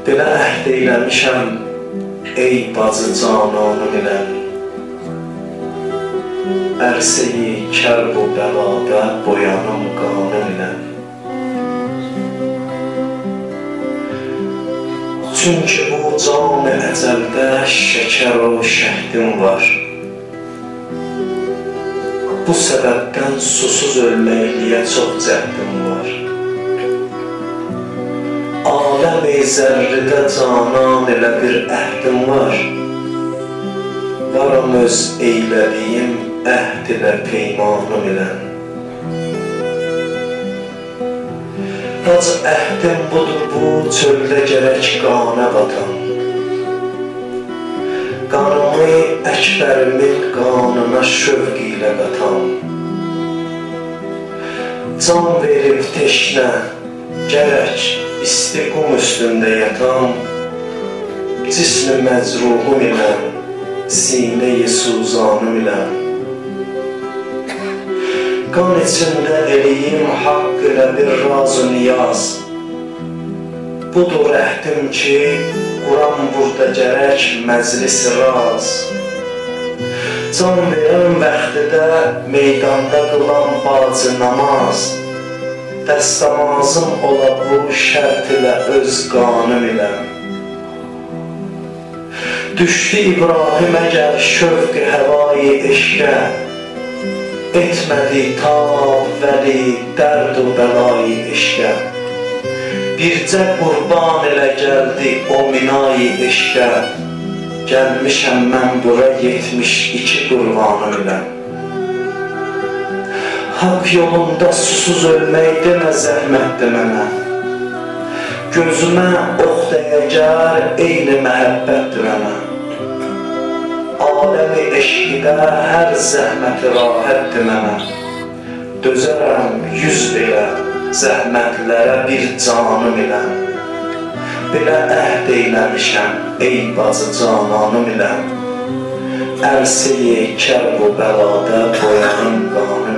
Belə əhd eyləmişəm, ey bacı cananım ilə, ərseyi kərb u bəlada boyanım qanım ilə. Çünki bu can-ı əcəldə şəkər o şəhdim var. Bu səbəbdən susuz ölməkliyə çox cəhdim var. Aləm-i zərridə canan elə bir əhdim var. Varam öz eylədiyim əhd ilə peymanım ilə. Ac əhdim budur bu çöldə gərək qana batam. Qanımı əkbərimin qanına şövq ilə qatam. Can verib teşnə, gərək isti qum üstündə yatam. Cism-i məcruhum ilə, sinə-i suzanım ilə. Qan içində eləyim haqq ilə bir raz-ı niyaz. Budur əhdim ki, Quran burada gərək məclis raz. Can verən vaxtıda meydanda qılan bacı namaz. Dəstəmazım ola bu şərt ilə öz qanım ilə. Düşdü İbrahim əgər şövq-i həvai eşqə, etmədi tab vəli dərd-u bəlayı eşqə. Bircə qurban elə gəldi o minayi eşqə. Gəlmişəm mən bura 72 qurbanım ilə. Haqq yolunda susuz ölmək demə zəhmətdir mənə. Gözümə ox dəyəcər eyni məhəbbətdir mənə. Aləmi eşqidə hər zəhməti rahətdir mənə. Dözərəm 100 belə zəhmətlərə bir canım ilə. Belə əhd eyləmişəm, ey bacı cananım ilə. Ərseyi kərb u bəlada boyanım qanım.